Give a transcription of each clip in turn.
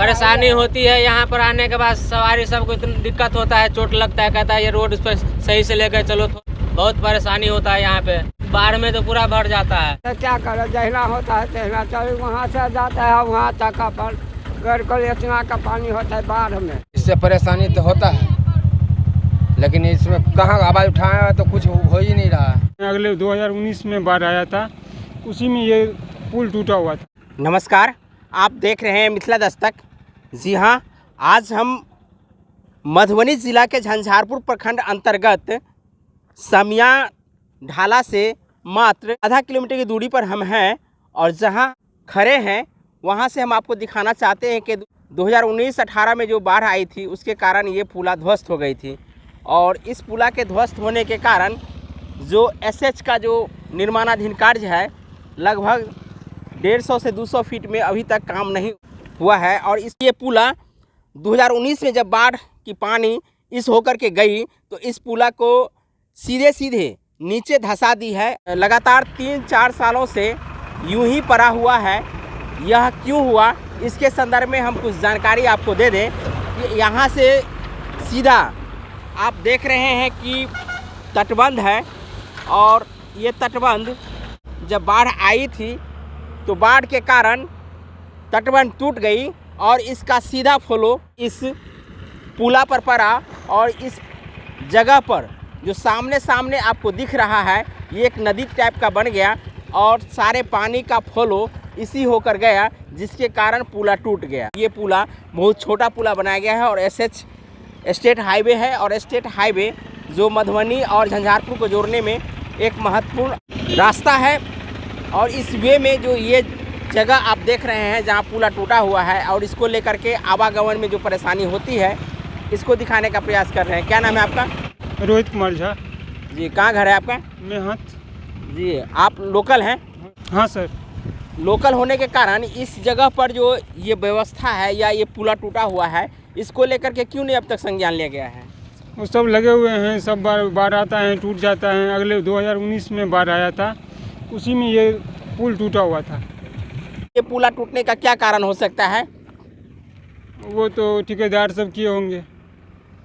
परेशानी होती है। यहाँ पर आने के बाद सवारी सबको इतनी दिक्कत होता है, चोट लगता है, कहता है ये रोड पर सही से लेकर चलो। बहुत परेशानी होता है यहाँ पे, बाढ़ में तो पूरा भर जाता है। तो क्या करे, जहना होता है तहना चलो, वहाँ से जाता है वहाँ तक अपन घर को इतना का पानी होता है बाढ़ में। इससे परेशानी तो होता है, लेकिन इसमें कहाँ आवाज़ उठाया तो कुछ हो ही नहीं रहा है। अगले 2019 में बाढ़ आया था, उसी में ये पुल टूटा हुआ था। नमस्कार, आप देख रहे हैं मिथिला दस्तक। जी हाँ, आज हम मधुबनी ज़िला के झंझारपुर प्रखंड अंतर्गत समिया ढाला से मात्र आधा किलोमीटर की दूरी पर हम हैं और जहां खड़े हैं वहां से हम आपको दिखाना चाहते हैं कि 2019-18 में जो बाढ़ आई थी उसके कारण ये पुला ध्वस्त हो गई थी। और इस पुला के ध्वस्त होने के कारण जो एसएच का जो निर्माणाधीन कार्य है लगभग 150 से 200 फीट में अभी तक काम नहीं हुआ है। और ये पुला 2019 में जब बाढ़ की पानी इस होकर के गई तो इस पुला को सीधे सीधे नीचे धंसा दी है। लगातार 3-4 सालों से यूं ही पड़ा हुआ है। यह क्यों हुआ, इसके संदर्भ में हम कुछ जानकारी आपको दे दें कि यहाँ से सीधा आप देख रहे हैं कि तटबंध है और ये तटबंध जब बाढ़ आई थी तो बाढ़ के कारण तटबंध टूट गई और इसका सीधा फ्लो इस पुला पर पड़ा और इस जगह पर जो सामने आपको दिख रहा है ये एक नदी टाइप का बन गया और सारे पानी का फ्लो इसी होकर गया, जिसके कारण पुला टूट गया। ये पुला बहुत छोटा पुला बनाया गया है और एसएच स्टेट हाईवे है और स्टेट हाईवे जो मधुबनी और झंझारपुर को जोड़ने में एक महत्वपूर्ण रास्ता है। और इस वे में जो ये जगह आप देख रहे हैं जहाँ पुला टूटा हुआ है और इसको लेकर के आवागमन में जो परेशानी होती है इसको दिखाने का प्रयास कर रहे हैं। क्या नाम है आपका? रोहित कुमार झा जी। कहाँ घर है आपका? मेहत जी। आप लोकल हैं? हाँ सर। लोकल होने के कारण इस जगह पर जो ये व्यवस्था है या ये पुला टूटा हुआ है इसको लेकर के क्यों नहीं अब तक संज्ञान लिया गया है? वो सब लगे हुए हैं, सब बाढ़ आता है टूट जाता है। अगले 2019 में बाढ़ आया था, उसी में ये पुल टूटा हुआ था। ये पुला टूटने का क्या कारण हो सकता है? वो तो ठेकेदार सब किए होंगे।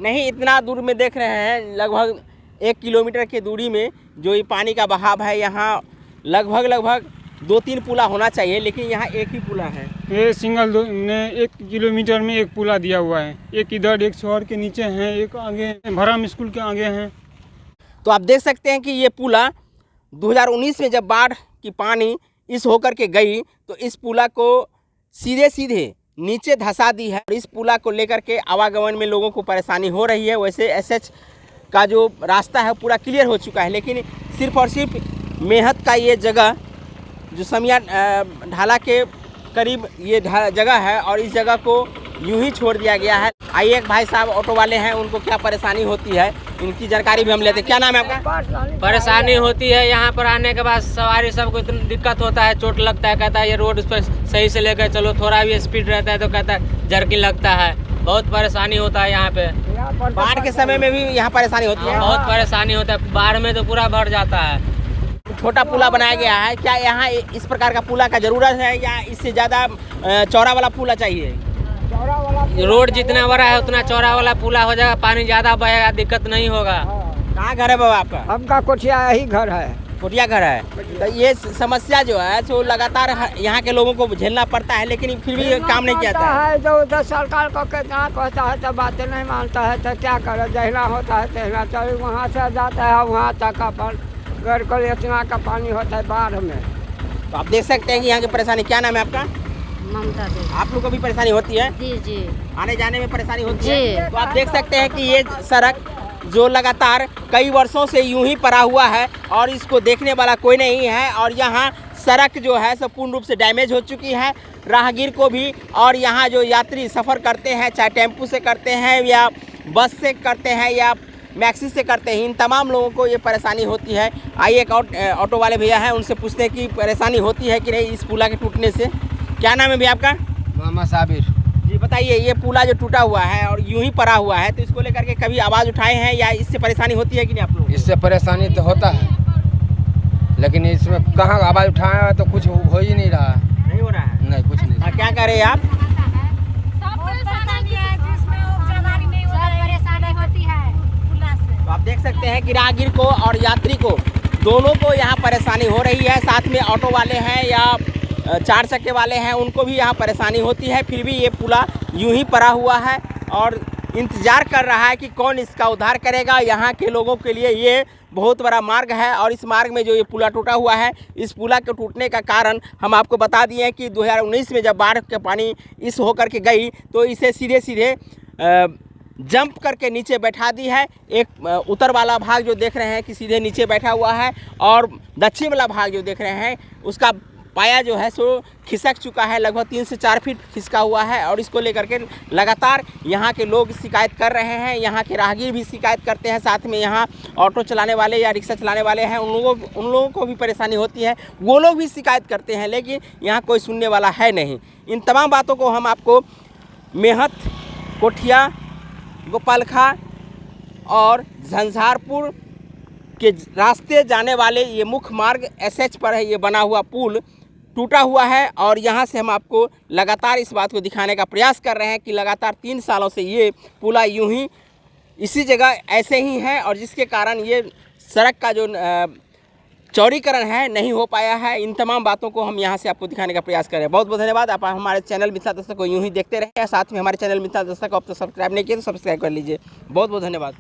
नहीं, इतना दूर में देख रहे हैं, लगभग 1 किलोमीटर की दूरी में जो ये पानी का बहाव है यहाँ लगभग 2-3 पुला होना चाहिए, लेकिन यहाँ एक ही पुला है। ये सिंगल ने 1 किलोमीटर में एक पुला दिया हुआ है। एक इधर, एक शहर के नीचे हैं, एक आगे भराम स्कूल के आगे हैं। तो आप देख सकते हैं कि ये पुला 2019 में जब बाढ़ की पानी इस होकर के गई तो इस पुला को सीधे सीधे नीचे धंसा दी है और इस पुला को लेकर के आवागमन में लोगों को परेशानी हो रही है। वैसे एसएच का जो रास्ता है पूरा क्लियर हो चुका है, लेकिन सिर्फ और सिर्फ मेहत का ये जगह जो समिया ढाला के करीब ये जगह है और इस जगह को यूं ही छोड़ दिया गया है। आइए एक भाई साहब ऑटो वाले हैं, उनको क्या परेशानी होती है इनकी जानकारी भी हम लेते हैं। क्या नाम है आपका? परेशानी होती है यहाँ पर आने के बाद सवारी सबको इतनी दिक्कत होता है, चोट लगता है, कहता है ये रोड पर सही से लेकर चलो। थोड़ा भी स्पीड रहता है तो कहता है जर्किन लगता है। बहुत परेशानी होता है यहाँ पे। बाढ़ के समय में भी यहाँ परेशानी होती है? बहुत परेशानी होता है, बाढ़ में तो पूरा भर जाता है। छोटा पुला बनाया गया है, क्या यहाँ इस प्रकार का पुला का जरूरत है या इससे ज़्यादा चौड़ा वाला पुला चाहिए? रोड जितना बड़ा है उतना चौड़ा वाला पुला हो जाएगा, पानी ज़्यादा बहेगा, दिक्कत नहीं होगा। कहाँ घर है बाबा आपका? हमका कोठिया ही घर है। कोटिया घर है। तो ये समस्या जो है जो लगातार यहाँ के लोगों को झेलना पड़ता है, लेकिन फिर भी काम नहीं किया जाता है। जो उधर सरकार को कितना कहता है तो बातें नहीं मानता है, तो क्या करे, जहना होता है तहना चलो, वहाँ से जाता है वहाँ तक अपन घर को इतना का पानी होता है बाढ़ में। तो आप देख सकते हैं कि यहाँ की परेशानी। क्या नाम है आपका? ममता देवी। आप लोग को भी परेशानी होती है? जी जी। आने जाने में परेशानी होती जी। है? तो आप देख सकते हैं कि ये सड़क जो लगातार कई वर्षों से यूं ही पड़ा हुआ है और इसको देखने वाला कोई नहीं है। और यहाँ सड़क जो है सब पूर्ण रूप से डैमेज हो चुकी है। राहगीर को भी और यहाँ जो यात्री सफ़र करते हैं, चाहे टेम्पू से करते हैं या बस से करते हैं या मैक्सी से करते हैं, इन तमाम लोगों को ये परेशानी होती है। आइए एक ऑटो वाले भैया हैं, उनसे पूछते हैं कि परेशानी होती है कि नहीं इस पुला के टूटने से। क्या नाम है भैया आपका? मोहम्मद साबिर। जी बताइए, ये पुला जो टूटा हुआ है और यूं ही पड़ा हुआ है तो इसको लेकर के कभी आवाज़ उठाए हैं या इससे परेशानी होती है कि नहीं आप लोग? इससे परेशानी तो होता है, लेकिन इसमें कहाँ आवाज़ उठाया तो कुछ हो ही नहीं रहा है। नहीं हो रहा है? नहीं, कुछ नहीं। क्या कह रहे हैं आप? आप देख सकते हैं कि राहगीर को और यात्री को दोनों को यहाँ परेशानी हो रही है। साथ में ऑटो वाले हैं या 4 चक्के वाले हैं, उनको भी यहाँ परेशानी होती है। फिर भी ये पुला यूं ही पड़ा हुआ है और इंतज़ार कर रहा है कि कौन इसका उद्धार करेगा। यहाँ के लोगों के लिए ये बहुत बड़ा मार्ग है और इस मार्ग में जो ये पुला टूटा हुआ है, इस पुला के टूटने का कारण हम आपको बता दिए हैं कि 2019 में जब बाढ़ के पानी इस होकर के गई तो इसे सीधे सीधे जंप करके नीचे बैठा दी है। एक उत्तर वाला भाग जो देख रहे हैं कि सीधे नीचे बैठा हुआ है और दक्षिण वाला भाग जो देख रहे हैं उसका पाया जो है सो खिसक चुका है, लगभग 3 से 4 फीट खिसका हुआ है। और इसको लेकर के लगातार यहाँ के लोग शिकायत कर रहे हैं, यहाँ के राहगीर भी शिकायत करते हैं, साथ में यहाँ ऑटो चलाने वाले या रिक्शा चलाने वाले हैं उन लोगों को भी परेशानी होती है, वो लोग भी शिकायत करते हैं, लेकिन यहाँ कोई सुनने वाला है नहीं। इन तमाम बातों को हम आपको मेहत, कोठिया, गोपालखा और झंझारपुर के रास्ते जाने वाले ये मुख्य मार्ग SH पर है, ये बना हुआ पुल टूटा हुआ है। और यहाँ से हम आपको लगातार इस बात को दिखाने का प्रयास कर रहे हैं कि लगातार 3 सालों से ये पुला यूं ही इसी जगह ऐसे ही है और जिसके कारण ये सड़क का जो चौड़ीकरण है नहीं हो पाया है। इन तमाम बातों को हम यहाँ से आपको दिखाने का प्रयास कर रहे हैं। बहुत बहुत धन्यवाद। आप हमारे चैनल मिथिला दस्तक को यूं ही देखते रहे। साथ में हमारे चैनल मिथिला दस्तक को अब तो सब्सक्राइब नहीं किया तो सब्सक्राइब कर लीजिए। बहुत बहुत धन्यवाद।